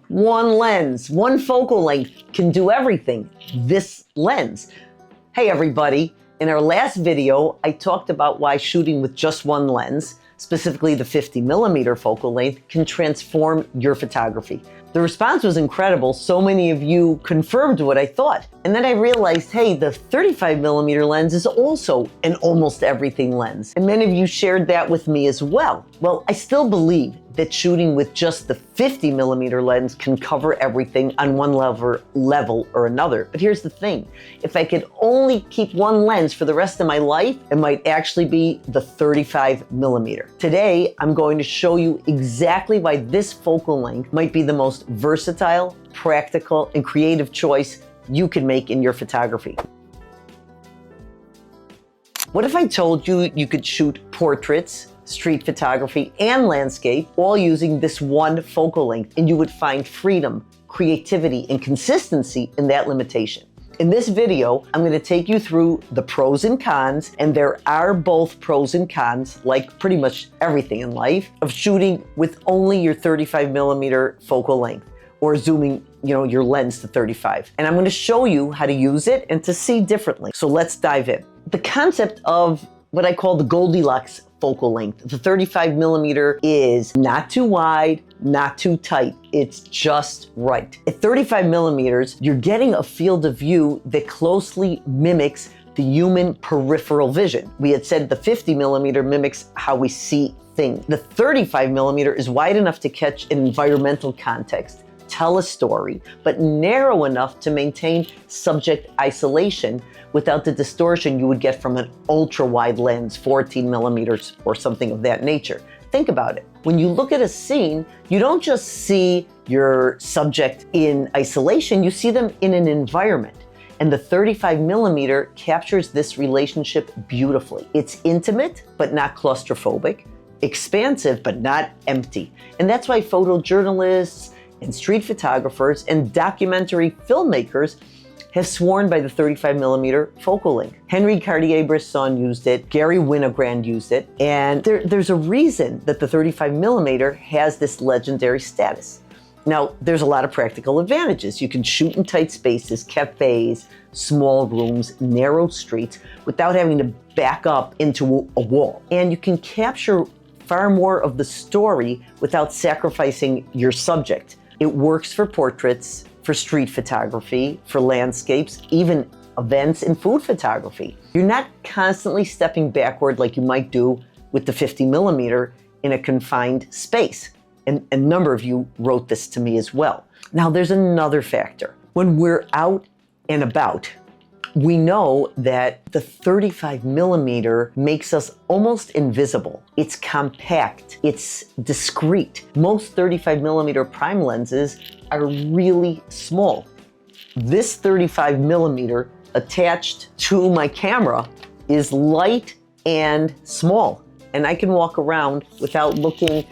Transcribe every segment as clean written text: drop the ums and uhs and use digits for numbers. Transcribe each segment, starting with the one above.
One lens, one focal length can do everything. This lens. Hey everybody, in our last video, I talked about why shooting with just one lens, specifically the 50mm focal length, can transform your photography. The response was incredible. So many of you confirmed what I thought. And then I realized, hey, the 35mm lens is also an almost everything lens. And many of you shared that with me as well. Well, I still believe that shooting with just the 50mm lens can cover everything on one level or another. But here's the thing, if I could only keep one lens for the rest of my life, it might actually be the 35mm. Today, I'm going to show you exactly why this focal length might be the most versatile, practical, and creative choice you can make in your photography. What if I told you you could shoot portraits, street photography, and landscape, all using this one focal length, and you would find freedom, creativity, and consistency in that limitation? In this video, I'm going to take you through the pros and cons, and there are both pros and cons, like pretty much everything in life, of shooting with only your 35mm focal length, or zooming your lens to 35. And I'm going to show you how to use it and to see differently. So let's dive in. The concept of what I call the Goldilocks focal length. The 35mm is not too wide, not too tight. It's just right. At 35mm, you're getting a field of view that closely mimics the human peripheral vision. We had said the 50mm mimics how we see things. The 35mm is wide enough to catch an environmental context, tell a story, but narrow enough to maintain subject isolation without the distortion you would get from an ultra-wide lens, 14mm or something of that nature. Think about it. When you look at a scene, you don't just see your subject in isolation, you see them in an environment. And the 35mm captures this relationship beautifully. It's intimate, but not claustrophobic, expansive, but not empty. And that's why photojournalists and street photographers and documentary filmmakers have sworn by the 35mm focal length. Henri Cartier-Bresson used it, Gary Winogrand used it, and there's a reason that the 35mm has this legendary status. Now, there's a lot of practical advantages. You can shoot in tight spaces, cafes, small rooms, narrow streets, without having to back up into a wall. And you can capture far more of the story without sacrificing your subject. It works for portraits, for street photography, for landscapes, even events in food photography. You're not constantly stepping backward like you might do with the 50mm in a confined space. And a number of you wrote this to me as well. Now there's another factor. When we're out and about, we know that the 35mm makes us almost invisible. It's compact, it's discreet. Most 35mm prime lenses are really small. This 35mm attached to my camera is light and small. And I can walk around without looking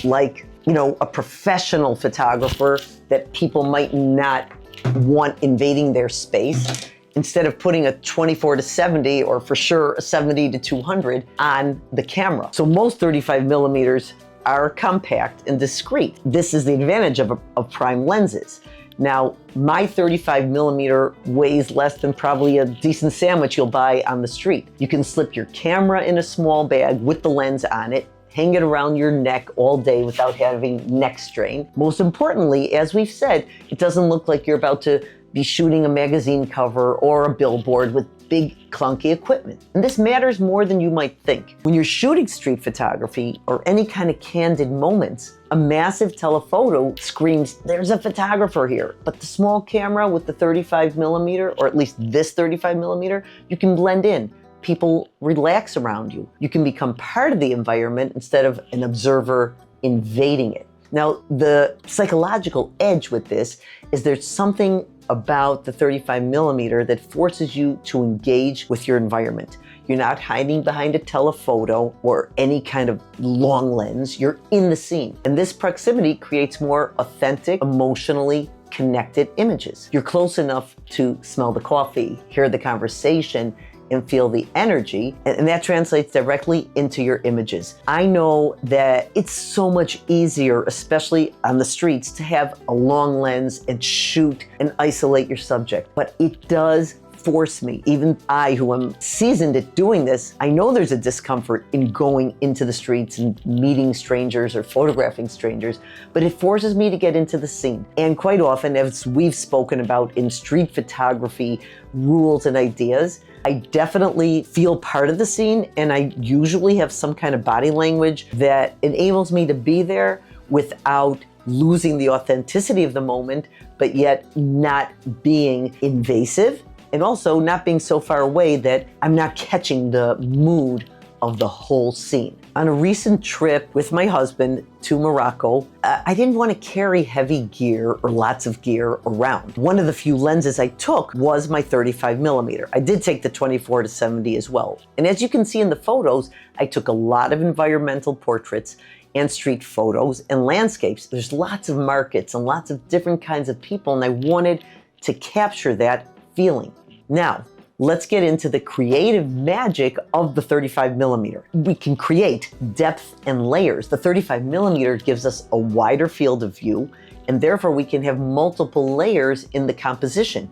like, a professional photographer that people might not want invading their space. Instead of putting a 24-70 or for sure a 70-200 on the camera. So most 35mm are compact and discreet. This is the advantage of prime lenses. Now, my 35mm weighs less than probably a decent sandwich you'll buy on the street. You can slip your camera in a small bag with the lens on it, hang it around your neck all day without having neck strain. Most importantly, as we've said, it doesn't look like you're about to be shooting a magazine cover or a billboard with big clunky equipment. And this matters more than you might think. When you're shooting street photography or any kind of candid moments, a massive telephoto screams, there's a photographer here. But the small camera with the 35mm, or at least this 35mm, you can blend in. People relax around you. You can become part of the environment instead of an observer invading it. Now, the psychological edge with this is there's something about the 35mm that forces you to engage with your environment. You're not hiding behind a telephoto or any kind of long lens. You're in the scene. And this proximity creates more authentic, emotionally connected images. You're close enough to smell the coffee, hear the conversation, and feel the energy, and that translates directly into your images. I know that it's so much easier, especially on the streets, to have a long lens and shoot and isolate your subject, but it does force me, even I who am seasoned at doing this, I know there's a discomfort in going into the streets and meeting strangers or photographing strangers, but it forces me to get into the scene. And quite often, as we've spoken about in street photography rules and ideas, I definitely feel part of the scene, and I usually have some kind of body language that enables me to be there without losing the authenticity of the moment, but yet not being invasive, and also not being so far away that I'm not catching the mood of the whole scene. On a recent trip with my husband to Morocco, I didn't want to carry heavy gear or lots of gear around. One of the few lenses I took was my 35mm. I did take the 24-70 as well. And as you can see in the photos, I took a lot of environmental portraits and street photos and landscapes. There's lots of markets and lots of different kinds of people, and I wanted to capture that feeling. Now, let's get into the creative magic of the 35mm. We can create depth and layers. The 35mm gives us a wider field of view, and therefore we can have multiple layers in the composition: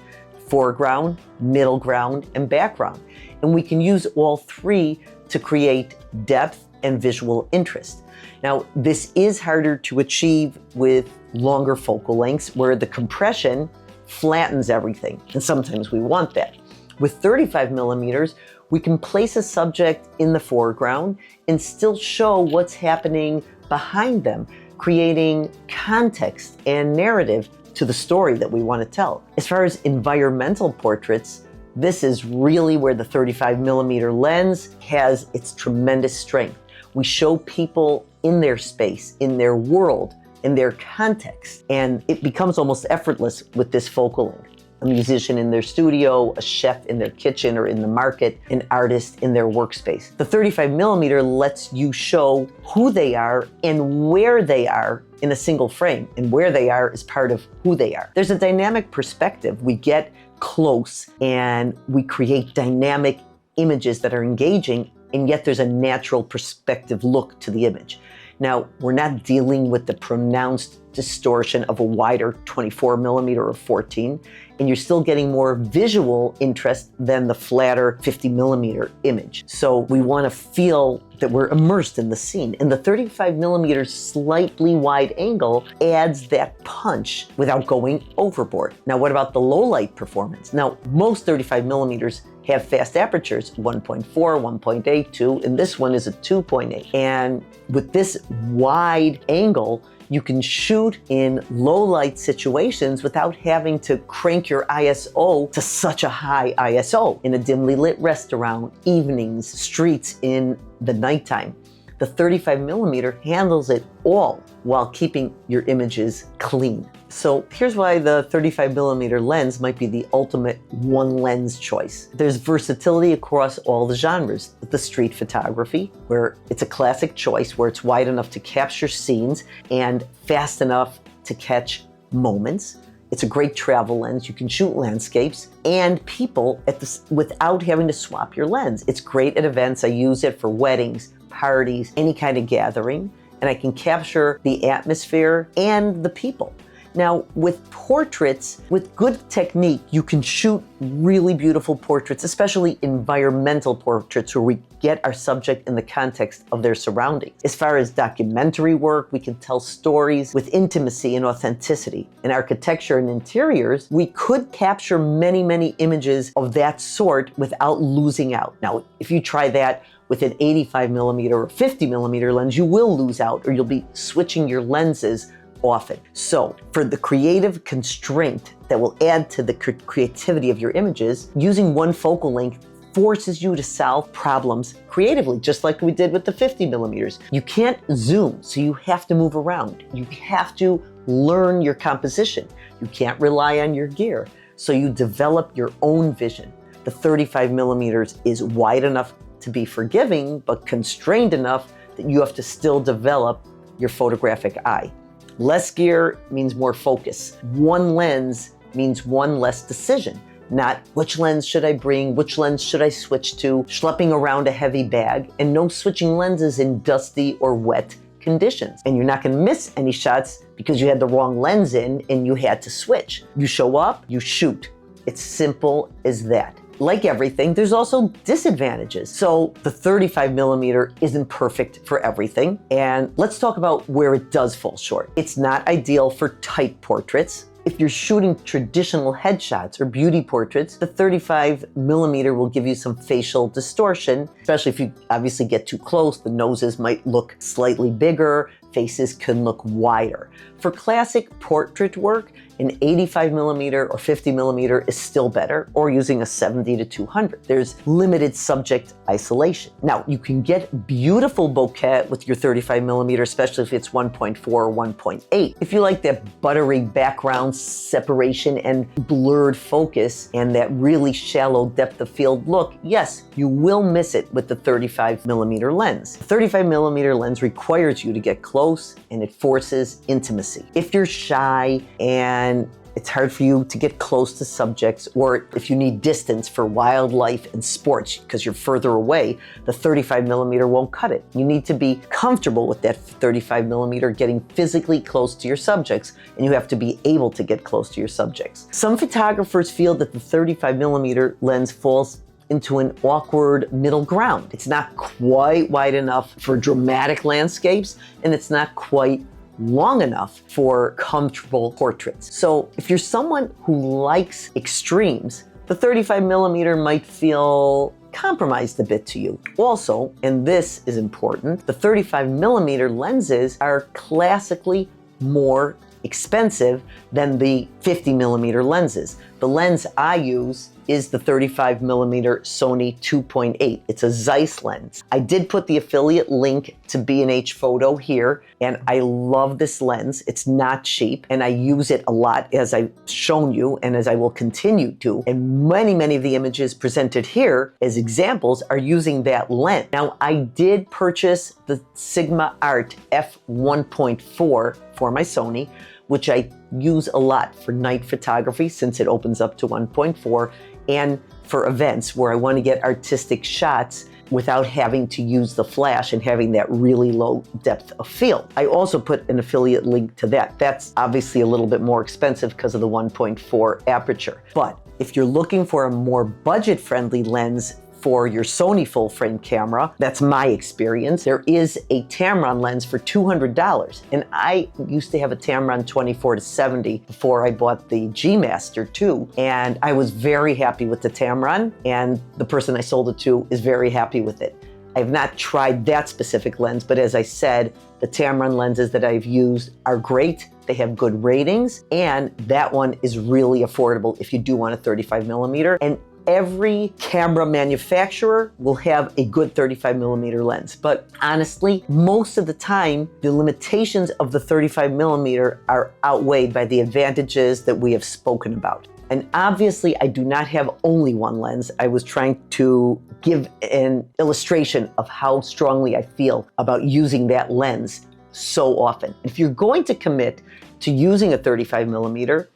foreground, middle ground, and background. And we can use all three to create depth and visual interest. Now, this is harder to achieve with longer focal lengths where the compression flattens everything, and sometimes we want that. With 35mm, we can place a subject in the foreground and still show what's happening behind them, creating context and narrative to the story that we want to tell. As far as environmental portraits, this is really where the 35mm lens has its tremendous strength. We show people in their space, in their world, in their context, and it becomes almost effortless with this focal length. A musician in their studio, a chef in their kitchen or in the market, an artist in their workspace. The 35mm lets you show who they are and where they are in a single frame, and where they are is part of who they are. There's a dynamic perspective. We get close and we create dynamic images that are engaging, and yet there's a natural perspective look to the image. Now, we're not dealing with the pronounced distortion of a wider 24mm or 14, and you're still getting more visual interest than the flatter 50mm image. So we want to feel that we're immersed in the scene, and the 35mm slightly wide angle adds that punch without going overboard. Now, what about the low light performance? Now, most 35mm have fast apertures, 1.4, 1.8, 2, and this one is a 2.8. And with this wide angle, you can shoot in low light situations without having to crank your ISO to such a high ISO in a dimly lit restaurant, evenings, streets in the nighttime. The 35mm handles it all while keeping your images clean. So here's why the 35mm lens might be the ultimate one lens choice. There's versatility across all the genres. The street photography, where it's a classic choice, where it's wide enough to capture scenes and fast enough to catch moments. It's a great travel lens. You can shoot landscapes and people without having to swap your lens. It's great at events. I use it for weddings, parties, any kind of gathering, and I can capture the atmosphere and the people. Now, with portraits, with good technique, you can shoot really beautiful portraits, especially environmental portraits where we get our subject in the context of their surroundings. As far as documentary work, we can tell stories with intimacy and authenticity. In architecture and interiors, we could capture many, many images of that sort without losing out. Now, if you try that with an 85mm or 50mm lens, you will lose out, or you'll be switching your lenses often. So for the creative constraint that will add to the creativity of your images, using one focal length forces you to solve problems creatively, just like we did with the 50mm. You can't zoom, so you have to move around. You have to learn your composition. You can't rely on your gear, so you develop your own vision. The 35mm is wide enough to be forgiving, but constrained enough that you have to still develop your photographic eye. Less gear means more focus. One lens means one less decision. not which lens should I bring, which lens should I switch to, schlepping around a heavy bag, and no switching lenses in dusty or wet conditions. And you're not going to miss any shots because you had the wrong lens in and you had to switch. You show up, you shoot. It's simple as that. Like everything, there's also disadvantages. So the 35mm isn't perfect for everything. And let's talk about where it does fall short. It's not ideal for tight portraits. If you're shooting traditional headshots or beauty portraits, the 35mm will give you some facial distortion, especially if you obviously get too close. The noses might look slightly bigger, faces can look wider. For classic portrait work, an 85mm or 50mm is still better, or using a 70 to 200. There's limited subject isolation. Now, you can get beautiful bokeh with your 35mm, especially if it's 1.4 or 1.8. If you like that buttery background separation and blurred focus and that really shallow depth of field look, yes, you will miss it with the 35mm lens. The 35mm lens requires you to get close and it forces intimacy. If you're shy and it's hard for you to get close to subjects, or if you need distance for wildlife and sports because you're further away, the 35mm won't cut it. You need to be comfortable with that 35mm getting physically close to your subjects, and you have to be able to get close to your subjects. Some photographers feel that the 35mm lens falls into an awkward middle ground. It's not quite wide enough for dramatic landscapes, and it's not quite long enough for comfortable portraits. So if you're someone who likes extremes, the 35mm might feel compromised a bit to you. Also, and this is important, the 35mm lenses are classically more expensive than the 50mm lenses. The lens I use is the 35mm Sony 2.8. It's a Zeiss lens. I did put the affiliate link to B&H Photo here, and I love this lens. It's not cheap, and I use it a lot as I've shown you and as I will continue to. And many of the images presented here as examples are using that lens. Now, I did purchase the Sigma Art f1.4 for my Sony, which I use a lot for night photography since it opens up to 1.4, and for events where I want to get artistic shots without having to use the flash and having that really low depth of field. I also put an affiliate link to that. That's obviously a little bit more expensive because of the 1.4 aperture. But if you're looking for a more budget-friendly lens for your Sony full-frame camera, that's my experience, there is a Tamron lens for $200. And I used to have a Tamron 24-70 before I bought the G Master 2. And I was very happy with the Tamron, and the person I sold it to is very happy with it. I've not tried that specific lens, but as I said, the Tamron lenses that I've used are great. They have good ratings, and that one is really affordable if you do want a 35mm. And every camera manufacturer will have a good 35mm lens. But honestly, most of the time, the limitations of the 35mm are outweighed by the advantages that we have spoken about. And obviously, I do not have only one lens. I was trying to give an illustration of how strongly I feel about using that lens so often. If you're going to commit to using a 35mm,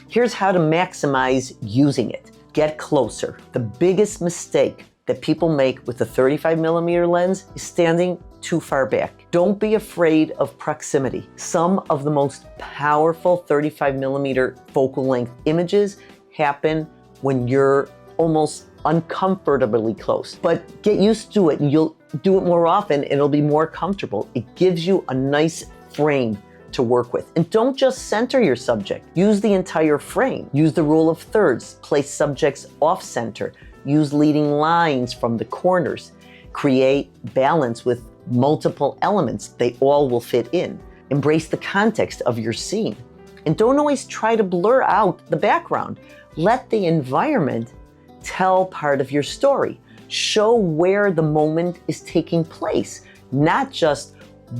here's how to maximize using it. Get closer. The biggest mistake that people make with the 35mm lens is standing too far back. Don't be afraid of proximity. Some of the most powerful 35mm focal length images happen when you're almost uncomfortably close. But get used to it, and you'll do it more often and it'll be more comfortable. It gives you a nice frame to work with. And don't just center your subject. Use the entire frame. Use the rule of thirds. Place subjects off center. Use leading lines from the corners. Create balance with multiple elements. They all will fit in. Embrace the context of your scene. And don't always try to blur out the background. Let the environment tell part of your story. Show where the moment is taking place, not just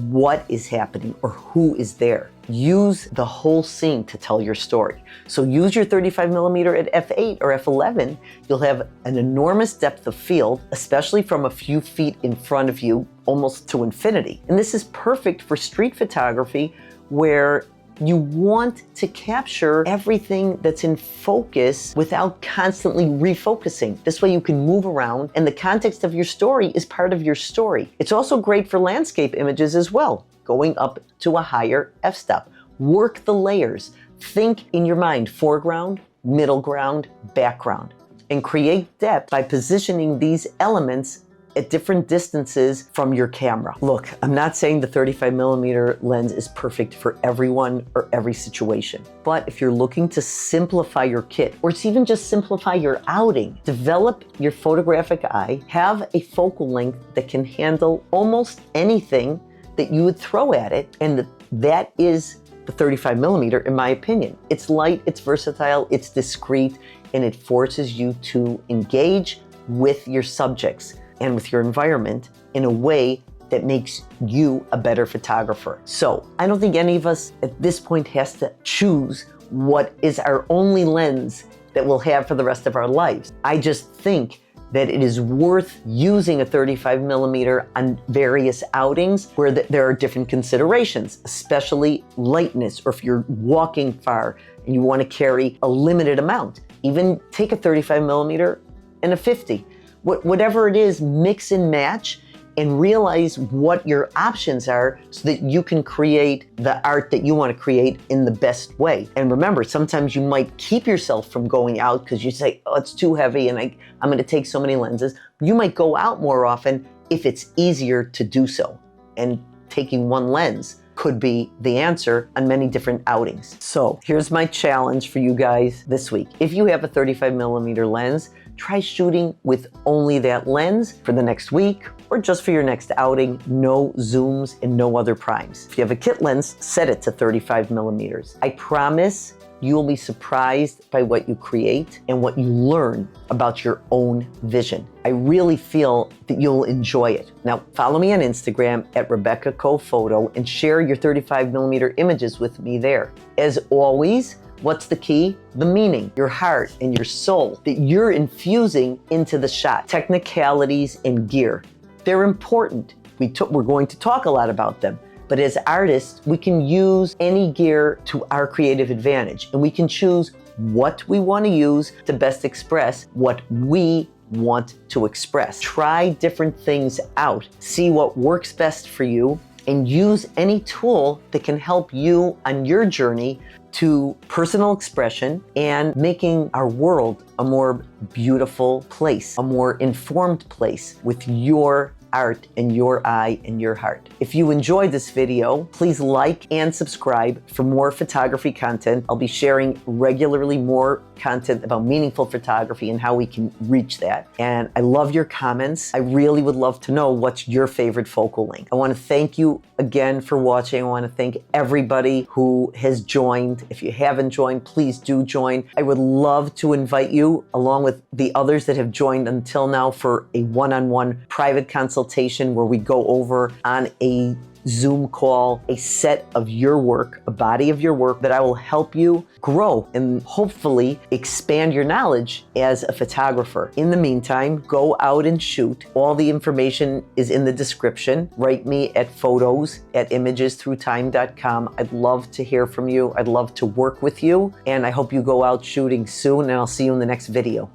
what is happening or who is there. Use the whole scene to tell your story. So use your 35mm at f8 or f11. You'll have an enormous depth of field, especially from a few feet in front of you, almost to infinity. And this is perfect for street photography where You want to capture everything that's in focus without constantly refocusing. This way you can move around and the context of your story is part of your story. It's also great for landscape images as well, going up to a higher f-stop. Work the layers. Think in your mind, foreground, middle ground, background, and create depth by positioning these elements at different distances from your camera. Look, I'm not saying the 35mm lens is perfect for everyone or every situation, but if you're looking to simplify your kit, or it's even just simplify your outing, develop your photographic eye, have a focal length that can handle almost anything that you would throw at it, and that is the 35mm in my opinion. It's light, it's versatile, it's discreet, and it forces you to engage with your subjects and with your environment in a way that makes you a better photographer. So I don't think any of us at this point has to choose what is our only lens that we'll have for the rest of our lives. I just think that it is worth using a 35mm on various outings where there are different considerations, especially lightness, or if you're walking far and you want to carry a limited amount. Even take a 35mm and a 50. Whatever it is, mix and match and realize what your options are so that you can create the art that you want to create in the best way. And remember, sometimes you might keep yourself from going out because you say, oh, it's too heavy and I'm going to take so many lenses. You might go out more often if it's easier to do so. And taking one lens could be the answer on many different outings. So here's my challenge for you guys this week. If you have a 35mm lens, try shooting with only that lens for the next week or just for your next outing. No zooms and no other primes. If you have a kit lens, set it to 35mm. I promise you will be surprised by what you create and what you learn about your own vision. I really feel that you'll enjoy it. Now, follow me on Instagram at RebeccaCoPhoto and share your 35mm images with me there. As always, what's the key? The meaning, your heart and your soul that you're infusing into the shot. Technicalities and gear, they're important. We're going to talk a lot about them. But as artists, we can use any gear to our creative advantage, and we can choose what we want to use to best express what we want to express. Try different things out, see what works best for you, and use any tool that can help you on your journey to personal expression and making our world a more beautiful place, a more informed place with your art and your eye and your heart. If you enjoyed this video, please like and subscribe for more photography content. I'll be sharing regularly more content about meaningful photography and how we can reach that. And I love your comments. I really would love to know what's your favorite focal length. I want to thank you again for watching. I want to thank everybody who has joined. If you haven't joined, please do join. I would love to invite you, along with the others that have joined until now, for a one-on-one private consultation where we go over on a Zoom call a set of your work, a body of your work that I will help you grow and hopefully expand your knowledge as a photographer. In the meantime, go out and shoot. All the information is in the description. Write me at photos@imagesthroughtime.com. I'd love to hear from you. I'd love to work with you. And I hope you go out shooting soon, and I'll see you in the next video.